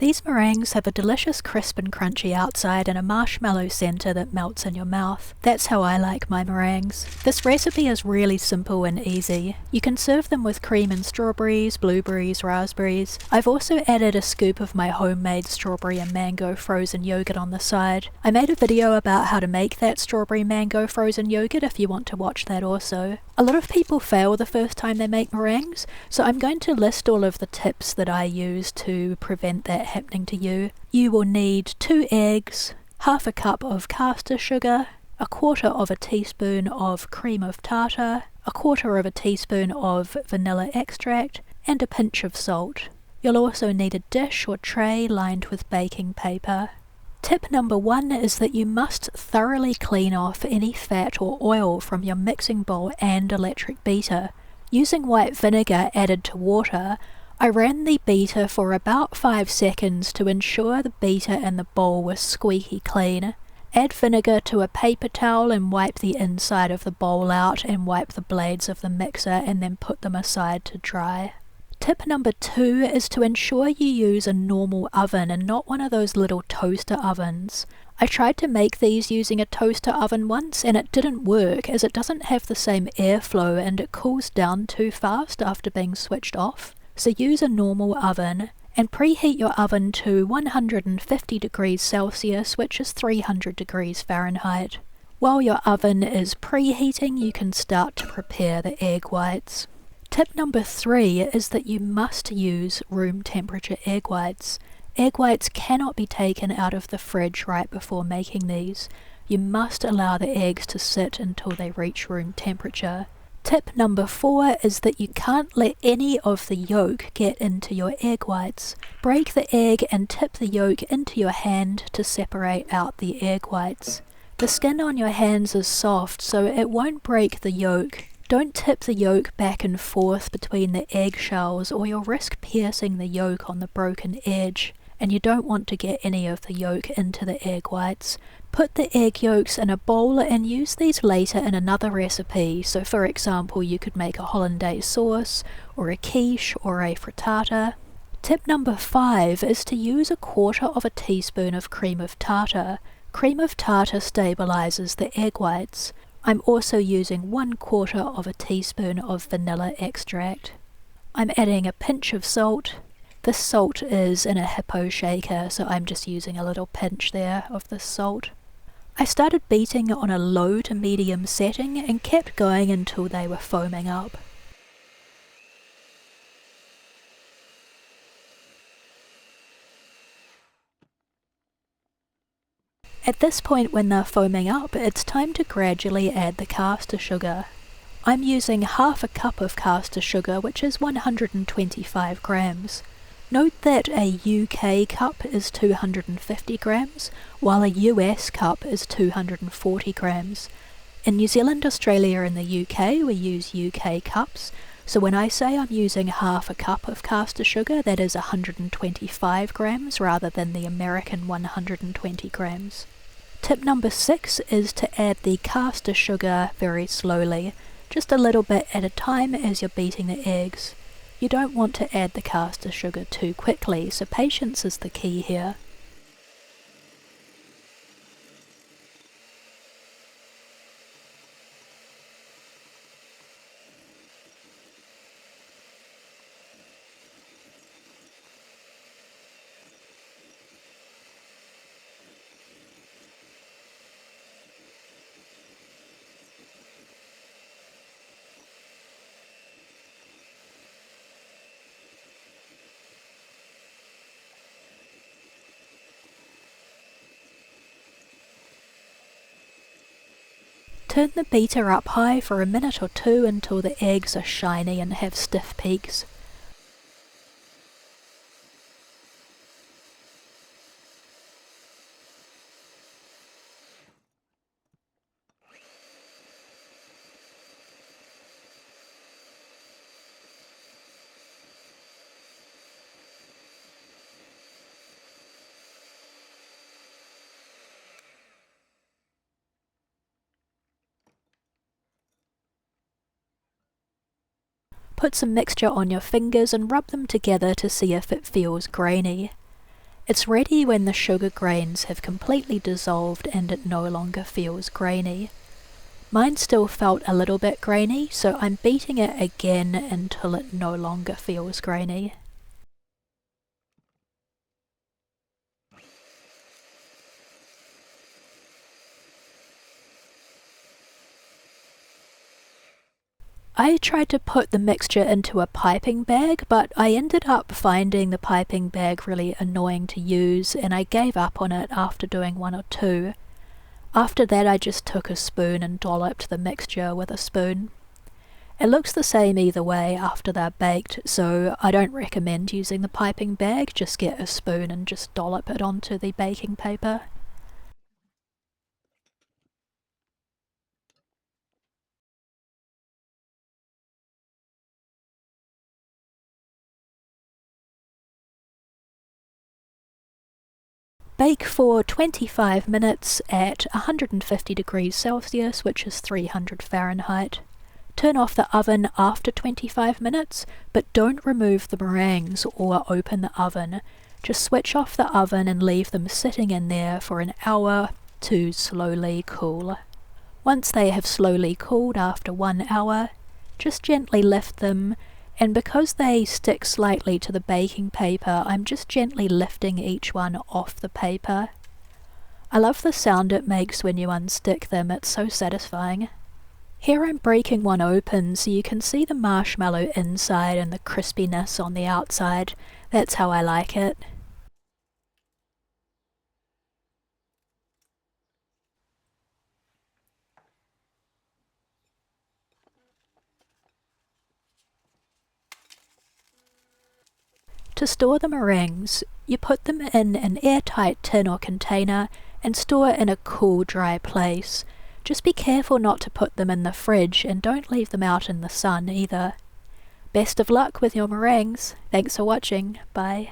These meringues have a delicious crisp and crunchy outside and a marshmallow centre that melts in your mouth. That's how I like my meringues. This recipe is really simple and easy. You can serve them with cream and strawberries, blueberries, raspberries. I've also added a scoop of my homemade strawberry and mango frozen yogurt on the side. I made a video about how to make that strawberry mango frozen yogurt if you want to watch that also. A lot of people fail the first time they make meringues, so I'm going to list all of the tips that I use to prevent that happening to you. You will need 2 eggs, half a cup of caster sugar, a quarter of a teaspoon of cream of tartar, a quarter of a teaspoon of vanilla extract, and a pinch of salt. You'll also need a dish or tray lined with baking paper. Tip number 1 is that you must thoroughly clean off any fat or oil from your mixing bowl and electric beater. Using white vinegar added to water, I ran the beater for about 5 seconds to ensure the beater and the bowl were squeaky clean. Add vinegar to a paper towel and wipe the inside of the bowl out and wipe the blades of the mixer and then put them aside to dry. Tip number 2 is to ensure you use a normal oven and not one of those little toaster ovens. I tried to make these using a toaster oven once and it didn't work as it doesn't have the same airflow and it cools down too fast after being switched off. So use a normal oven and preheat your oven to 150 degrees Celsius, which is 300 degrees Fahrenheit. While your oven is preheating, you can start to prepare the egg whites. Tip number 3 is that you must use room temperature egg whites. Egg whites cannot be taken out of the fridge right before making these. You must allow the eggs to sit until they reach room temperature. Tip number 4 is that you can't let any of the yolk get into your egg whites. Break the egg and tip the yolk into your hand to separate out the egg whites. The skin on your hands is soft, so it won't break the yolk. Don't tip the yolk back and forth between the eggshells or you'll risk piercing the yolk on the broken edge, and you don't want to get any of the yolk into the egg whites. Put the egg yolks in a bowl and use these later in another recipe, so for example you could make a hollandaise sauce, or a quiche, or a frittata. Tip number 5 is to use a quarter of a teaspoon of cream of tartar. Cream of tartar stabilizes the egg whites. I'm also using 1/4 of a teaspoon of vanilla extract. I'm adding a pinch of salt. This salt is in a hippo shaker, so I'm just using a little pinch there of this salt. I started beating on a low to medium setting and kept going until they were foaming up. At this point when they're foaming up, it's time to gradually add the caster sugar. I'm using half a cup of caster sugar, which is 125 grams. Note that a UK cup is 250 grams, while a US cup is 240 grams. In New Zealand, Australia and the UK, we use UK cups, so when I say I'm using half a cup of caster sugar, that is 125 grams rather than the American 120 grams. Tip number 6 is to add the caster sugar very slowly, just a little bit at a time as you're beating the eggs. You don't want to add the caster sugar too quickly, so patience is the key here. Turn the beater up high for a minute or 2 until the eggs are shiny and have stiff peaks. Put some mixture on your fingers and rub them together to see if it feels grainy. It's ready when the sugar grains have completely dissolved and it no longer feels grainy. Mine still felt a little bit grainy, so I'm beating it again until it no longer feels grainy. I tried to put the mixture into a piping bag, but I ended up finding the piping bag really annoying to use, and I gave up on it after doing one or two. After that I just took a spoon and dolloped the mixture with a spoon. It looks the same either way after they're baked, so I don't recommend using the piping bag. Just get a spoon and just dollop it onto the baking paper. Bake for 25 minutes at 150 degrees Celsius, which is 300 Fahrenheit. Turn off the oven after 25 minutes, but don't remove the meringues or open the oven. Just switch off the oven and leave them sitting in there for an hour to slowly cool. Once they have slowly cooled after 1 hour, just gently lift them, and because they stick slightly to the baking paper, I'm just gently lifting each one off the paper. I love the sound it makes when you unstick them, it's so satisfying. Here I'm breaking one open so you can see the marshmallow inside and the crispiness on the outside. That's how I like it. To store the meringues, you put them in an airtight tin or container and store in a cool, dry place. Just be careful not to put them in the fridge and don't leave them out in the sun either. Best of luck with your meringues. Thanks for watching. Bye.